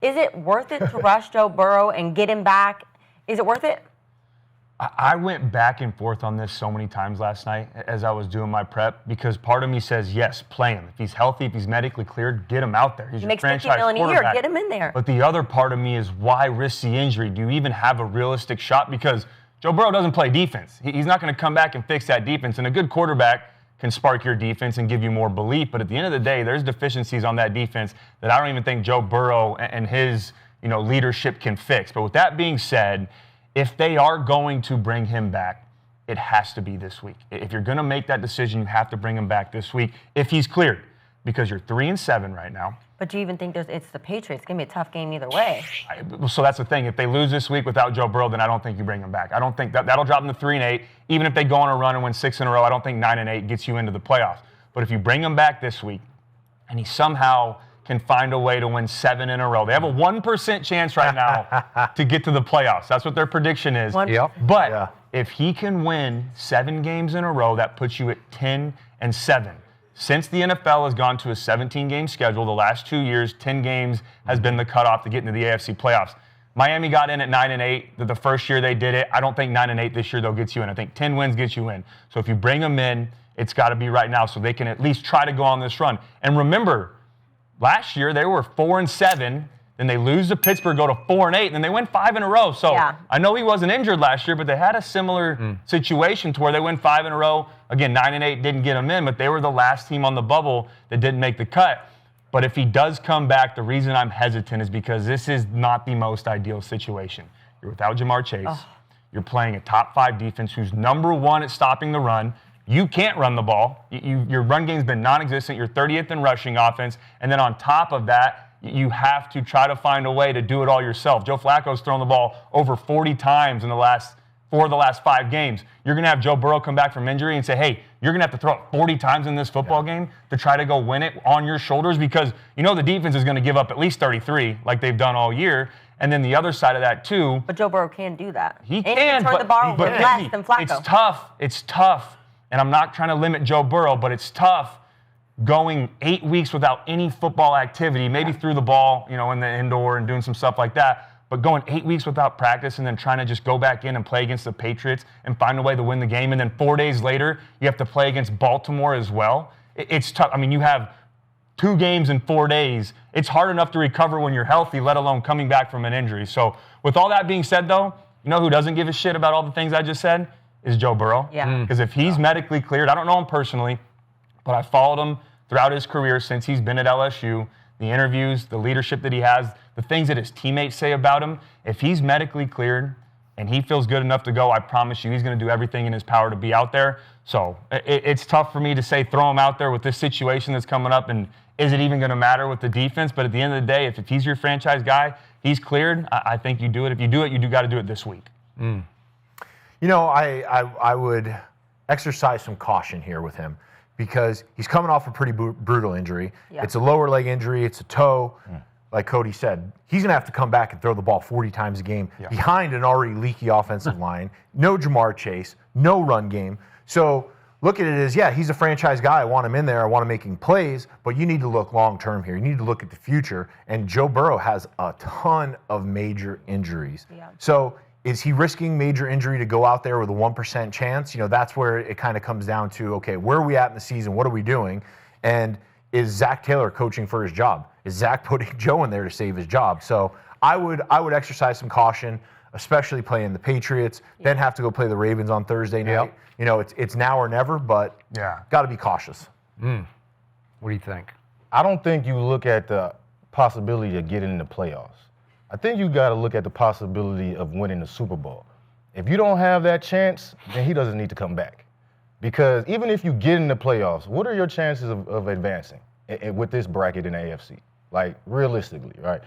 Is it worth it to rush Joe Burrow and get him back? Is it worth it? I went back and forth on this so many times last night as I was doing my prep because part of me says, yes, play him. If he's healthy, if he's medically cleared, get him out there. He's He your makes franchise $50 million a year. quarterback. Get him in there. But the other part of me is why risk the injury? Do you even have a realistic shot? Because Joe Burrow doesn't play defense. He's not going to come back and fix that defense. And a good quarterback can spark your defense and give you more belief. But at the end of the day, there's deficiencies on that defense that I don't even think Joe Burrow and his leadership can fix. But with that being said, if they are going to bring him back, it has to be this week. If you're going to make that decision, you have to bring him back this week if he's cleared, because you're 3-7 right now. But do you even think it's the Patriots? It's going to be a tough game either way. So that's the thing. If they lose this week without Joe Burrow, then I don't think you bring him back. I don't think that'll drop them to 3-8. Even if they go on a run and win 6 in a row, I don't think 9-8 gets you into the playoffs. But if you bring him back this week and he somehow can find a way to win 7 in a row. They have a 1% chance right now to get to the playoffs. That's what their prediction is. Yep. But if he can win 7 games in a row, that puts you at 10-7. Since the NFL has gone to a 17-game schedule, the last 2 years, 10 games has been the cutoff to get into the AFC playoffs. Miami got in at 9-8 the first year they did it. I don't think 9-8 this year, though, gets you in. I think 10 wins gets you in. So if you bring them in, it's got to be right now so they can at least try to go on this run. And remember, last year, they were 4-7, then they lose to Pittsburgh, go to 4-8, and then they win 5 in a row. So I know he wasn't injured last year, but they had a similar situation to where they win 5 in a row. Again, 9-8 didn't get them in, but they were the last team on the bubble that didn't make the cut. But if he does come back, the reason I'm hesitant is because this is not the most ideal situation. You're without Jamar Chase. You're playing a top 5 defense who's number 1 at stopping the run. You can't run the ball. Your run game's been non-existent. You're 30th in rushing offense. And then on top of that, you have to try to find a way to do it all yourself. Joe Flacco's thrown the ball over 40 times in the last 5 games. You're going to have Joe Burrow come back from injury and say, hey, you're going to have to throw it 40 times in this football game to try to go win it on your shoulders because the defense is going to give up at least 33 like they've done all year. And then the other side of that, too. But Joe Burrow can do that. He and can. He can turn the ball over less than Flacco. It's tough. And I'm not trying to limit Joe Burrow, but it's tough going 8 weeks without any football activity, maybe through the ball, in the indoor and doing some stuff like that, but going 8 weeks without practice and then trying to just go back in and play against the Patriots and find a way to win the game. And then 4 days later, you have to play against Baltimore as well. It's tough. I mean, you have 2 games in 4 days. It's hard enough to recover when you're healthy, let alone coming back from an injury. So with all that being said, though, who doesn't give a shit about all the things I just said? Is Joe Burrow. Yeah. Because if he's medically cleared, I don't know him personally, but I followed him throughout his career since he's been at LSU, the interviews, the leadership that he has, the things that his teammates say about him. If he's medically cleared and he feels good enough to go, I promise you he's going to do everything in his power to be out there. So it's tough for me to say throw him out there with this situation that's coming up, and is it even going to matter with the defense? But at the end of the day, if he's your franchise guy, he's cleared, I think you do it. If you do it, you got to do it this week. I would exercise some caution here with him because he's coming off a pretty brutal injury. Yeah. It's a lower leg injury. It's a toe. Like Cody said, he's going to have to come back and throw the ball 40 times a game behind an already leaky offensive line. No Jamar Chase, no run game. So look at it as, he's a franchise guy. I want him in there. I want him making plays. But you need to look long-term here. You need to look at the future. And Joe Burrow has a ton of major injuries. Yeah. So is he risking major injury to go out there with a 1% chance? That's where it kind of comes down to, okay, where are we at in the season? What are we doing? And is Zach Taylor coaching for his job? Is Zach putting Joe in there to save his job? So I would exercise some caution, especially playing the Patriots, then have to go play the Ravens on Thursday night. It's now or never, but got to be cautious. What do you think? I don't think you look at the possibility of getting in the playoffs. I think you got to look at the possibility of winning the Super Bowl. If you don't have that chance, then he doesn't need to come back. Because even if you get in the playoffs, what are your chances of advancing with this bracket in the AFC? Like, realistically, right?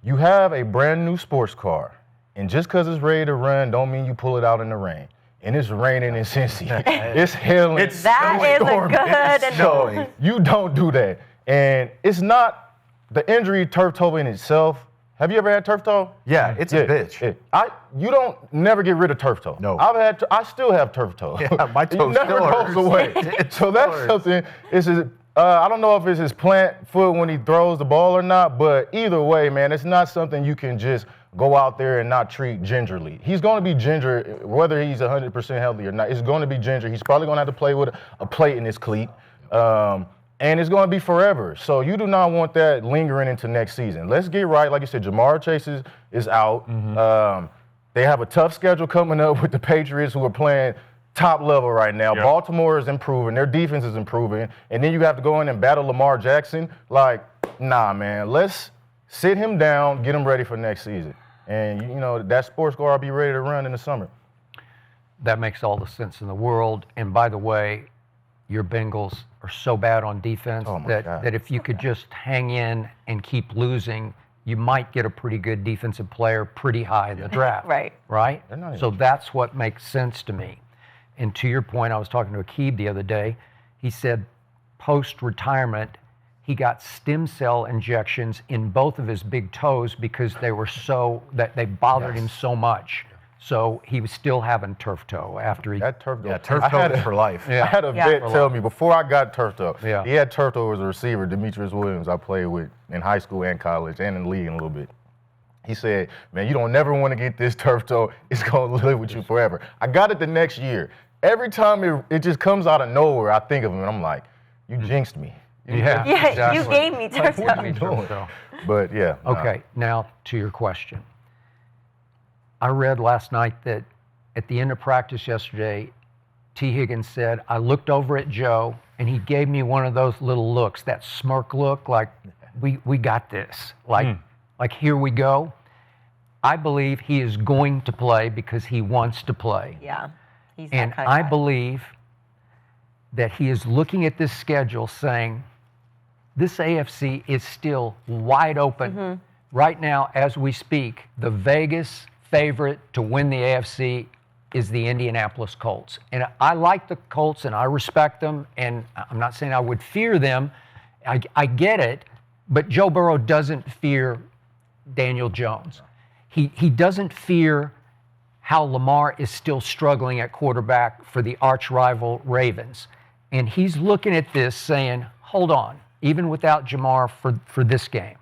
You have a brand new sports car, and just because it's ready to run don't mean you pull it out in the rain. And it's raining in Cincy. It's hailing. It's snowing. You don't do that. And it's not the injury turf toe in itself. Have you ever had turf toe? Yeah, it's a bitch. You don't never get rid of turf toe. No. I still have turf toe. Yeah, my toe never still goes away. So that's something. I don't know if it's his plant foot when he throws the ball or not, but either way, man, it's not something you can just go out there and not treat gingerly. He's going to be ginger, whether he's 100% healthy or not. It's going to be ginger. He's probably going to have to play with a plate in his cleat, and it's going to be forever. So you do not want that lingering into next season. Let's get right. Like you said, Jamar Chase is out. They have a tough schedule coming up with the Patriots, who are playing top level right now. Yep. Baltimore is improving. Their defense is improving. And then you have to go in and battle Lamar Jackson. Like, nah, man. Let's sit him down, get him ready for next season. And, you know, that sports car will be ready to run in the summer. That makes all the sense in the world. And by the way, your Bengals are so bad on defense that if you could just hang in and keep losing, you might get a pretty good defensive player pretty high in the draft. Right. Right? So that's what makes sense to me. And to your point, I was talking to Akib the other day. He said post-retirement, he got stem cell injections in both of his big toes because they bothered him so much. So he was still having turf toe after he. That turf toe. Yeah, turf toe is for life. I had a vet tell me before I got turf toe. Yeah. He had turf toe as a receiver, Demetrius Williams, I played with in high school and college and in the league in a little bit. He said, man, you don't never want to get this turf toe. It's going to live with you forever. I got it the next year. Every time it just comes out of nowhere, I think of him, and I'm like, you jinxed me. Yeah, Yeah, you gave me turf toe. What are you doing? But, yeah. Okay, now to your question. I read last night that at the end of practice yesterday, T. Higgins said, I looked over at Joe, and he gave me one of those little looks, that smirk look, like, we got this. Like, here we go. I believe he is going to play because he wants to play. Yeah. He's that And kind of I guy. believe that he is looking at this schedule saying, this AFC is still wide open. Right now, as we speak, the Vegas favorite to win the AFC is the Indianapolis Colts. And I like the Colts and I respect them, and I'm not saying I would fear them. I get it, but Joe Burrow doesn't fear Daniel Jones. He doesn't fear how Lamar is still struggling at quarterback for the arch rival Ravens. And he's looking at this saying, hold on, even without Jamar for this game,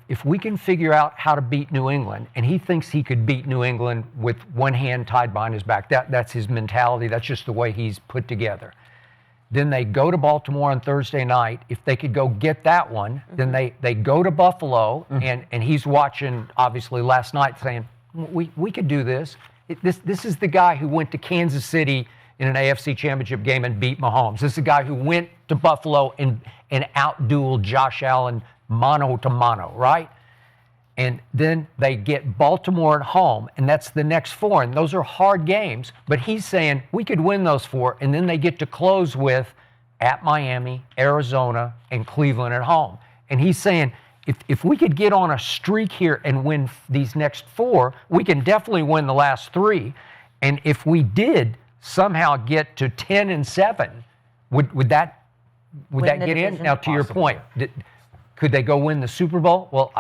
if we can figure out how to beat New England, and he thinks he could beat New England with one hand tied behind his back, that's his mentality, that's just the way he's put together. Then they go to Baltimore on Thursday night. If they could go get that one, then they go to Buffalo, and he's watching, obviously, last night saying, we could do this. This is the guy who went to Kansas City in an AFC Championship game and beat Mahomes. This is the guy who went to Buffalo and outdueled Josh Allen mano to mano, right? And then they get Baltimore at home, and that's the next four. And those are hard games, but he's saying we could win those four, and then they get to close with at Miami, Arizona, and Cleveland at home. And he's saying, if we could get on a streak here and win these next four, we can definitely win the last three. And if we did somehow get to 10-7, would that get in? division? Now, to your point, could they go win the Super Bowl? Well,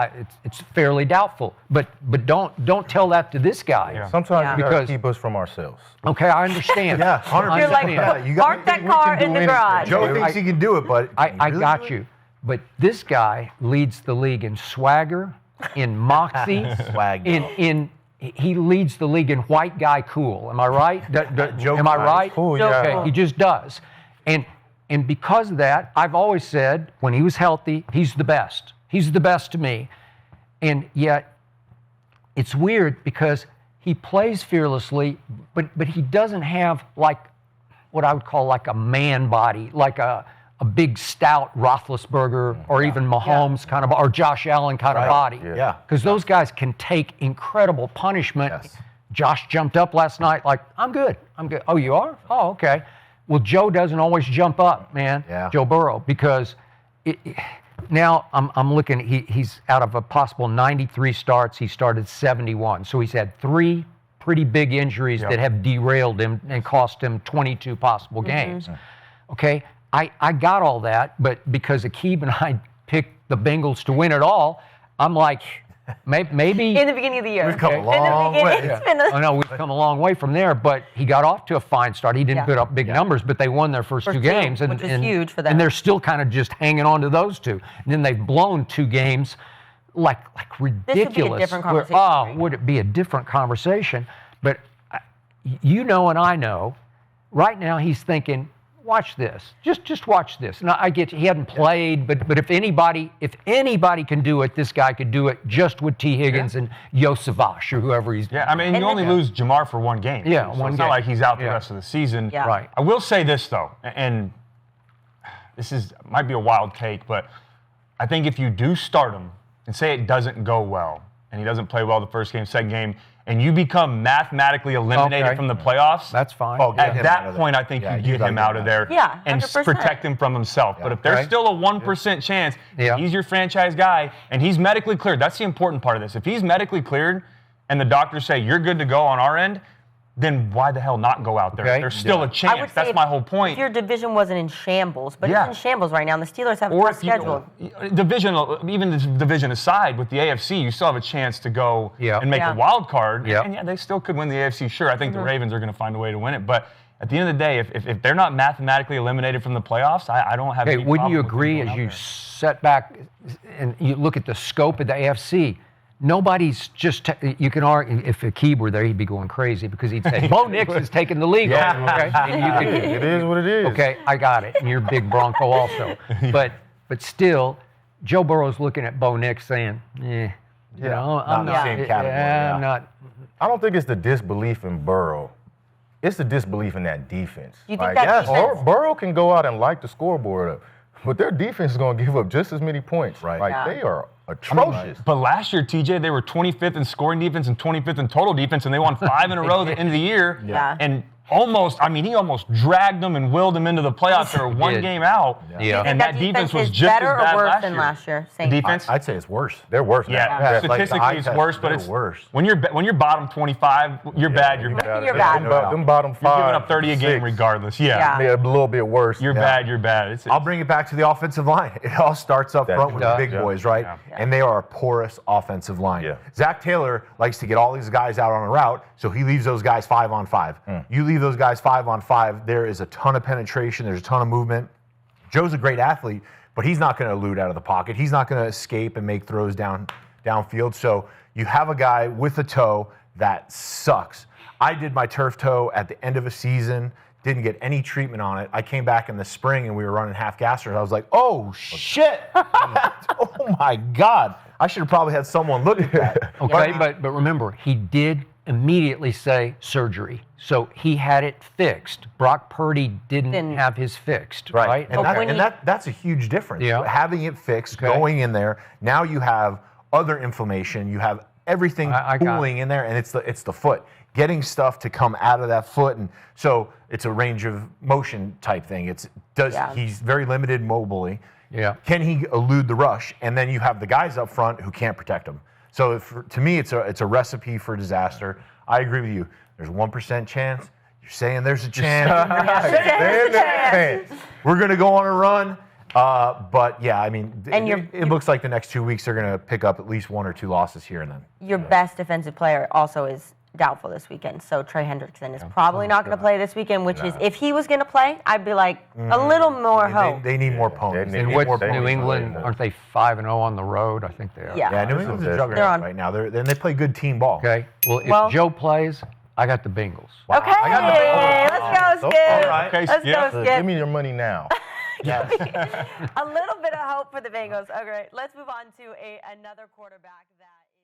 it's fairly doubtful. But don't tell that to this guy. Sometimes you got Because- to keep us from ourselves. Okay, I understand. Yeah, 100%. You're like, Yeah, you park that car in the garage. Joe thinks he can do it, but I got you. But this guy leads the league in swagger, in moxie, Swag. he leads the league in white guy cool. Am I right? Am I right? Cool, yeah. Okay, he just does. And because of that, I've always said when he was healthy, he's the best. He's the best to me. And yet, it's weird because he plays fearlessly, but he doesn't have like what I would call like a man body, like a big stout Roethlisberger or even Mahomes kind of, or Josh Allen kind of body. Yeah. Because those guys can take incredible punishment. Yes. Josh jumped up last night like, I'm good. Oh, you are? Oh, okay. Well, Joe doesn't always jump up, man. Yeah. Joe Burrow, because now I'm looking. He's out of a possible 93 starts. He started 71, so he's had 3 pretty big injuries that have derailed him and cost him 22 possible games. Okay, I got all that, but because Akib and I picked the Bengals to win it all, I'm like, Maybe In the beginning of the year. We've come a In the long beginning, way. it's been a- I know we've come a long way from there, but he got off to a fine start. He didn't Yeah. put up big numbers, but they won their first two games, which is huge for them. And they're still kind of just hanging on to those two. And then they've blown two games like ridiculous. different where, conversation. would it be a different conversation? But you know, and I know, right now he's thinking, watch this. Just watch this. Now I get he hadn't played, but if anybody can do it, this guy could do it just with T. Higgins and Yosavash or whoever he's. Yeah, I mean, you only lose Jamar for one game. Yeah, so one it's game. not like he's out the Yeah. rest of the season. Yeah. Right. I will say this though, and this might be a wild take, but I think if you do start him and say it doesn't go well, and he doesn't play well the first game, second game, and you become mathematically eliminated Okay. from the playoffs, That's fine. Oh, get at him out that of point, there. I think Yeah, you you get gotta him get out him of out. there Yeah, and 100%. protect him from himself. But if there's Okay. still a 1% chance Yeah. he's your franchise guy and he's medically cleared, that's the important part of this. If he's medically cleared and the doctors say you're good to go on our end, then why the hell not go out there? Okay. There's still a I would chance. say That's my whole point. If your division wasn't in shambles, but Yeah. it's in shambles right now, and the Steelers have Or tough if you schedule. even this division aside, with the AFC, you still have a chance to go Yeah. and make Yeah. a wild card. Yeah. And yeah, they still could win the AFC. Sure, I think the Ravens are going to find a way to win it. But at the end of the day, if they're not mathematically eliminated from the playoffs, I don't have. Okay, any wouldn't problem you with them agree going as out you there. set back and you look at the scope of the AFC? Nobody's just, you can argue, if Akib were there, he'd be going crazy because he'd say, Bo Nix is taking the league. Yeah. Okay? And you could, It is what it is. okay, I got it. And you're a big Bronco also. But still, Joe Burrow's looking at Bo Nix saying, you know, I'm in the not, same category, yeah. I'm not. I don't think it's the disbelief in Burrow. It's the disbelief in that defense. You think that yes. defense? Burrow can go out and light the scoreboard up, but their defense is going to give up just as many points. Right. Like Yeah. they are atrocious. But last year, TJ, they were 25th in scoring defense and 25th in total defense, and they won 5 in a row at the end of the year. Yeah. And he almost dragged them and willed them into the playoffs. They were one did. game out. Yeah. And that defense was is just better as bad or worse last than year. last year? The Same. defense? I'd say it's worse. They're worse now. Yeah, Like the statistically eye it's test, worse, but they're it's worse. when you're bottom 25, you're bad. You're bad. You're bad. Them bottom You're five. giving up 30 a game 6, regardless. Yeah, Yeah. They're a little bit worse. you're bad. You're bad. It's I'll bring it back to the offensive line. It all starts up That front with the does, big yeah. boys, right? Yeah. And they are a porous offensive line. Yeah. Zach Taylor likes to get all these guys out on a route, so he leaves those guys 5-on-5. You leave those guys 5-on-5, there is a ton of penetration, there's a ton of movement. Joe's a great athlete, but he's not going to elude out of the pocket. He's not going to escape and make throws downfield. So you have a guy with a toe that sucks. I did my turf toe at the end of a season, didn't get any treatment on it. I came back in the spring and we were running half gassers. I was like, oh shit! Oh my God! I should have probably had someone look at that. Okay, but remember, he did immediately say surgery. So he had it fixed. Brock Purdy didn't have his fixed, right? And, Okay. that's a huge difference. Yeah. Having it fixed, Okay. going in there, now you have other inflammation, you have everything I got pooling in there, and it's the foot. Getting stuff to come out of that foot, and so it's a range of motion type thing. He's very limited mobily. Yeah. Can he elude the rush? And then you have the guys up front who can't protect him. So to me, it's a recipe for disaster. I agree with you. There's 1% chance. You're saying there's a chance. We're going to go on a run. But yeah, I mean, And it looks like the next 2 weeks are going to pick up at least 1 or 2 losses here and then. Your best defensive player also is doubtful this weekend. So Trey Hendrickson is probably not going to play this weekend, which is, if he was going to play, I'd be like, a little more hope. They need more ponies. They They need need What, more they ponies. New England, aren't they 5-0 on the road? I think they are. Yeah. Yeah, New England's a They're juggernaut on- right now. They play good team ball. Okay. Well, if Well- Joe plays, I got the Bengals. Okay, let's go, Skip. All right. Okay, Let's Skip. go, So Skip. give me your money now. A little bit of hope for the Bengals. Okay, let's move on to another quarterback that is.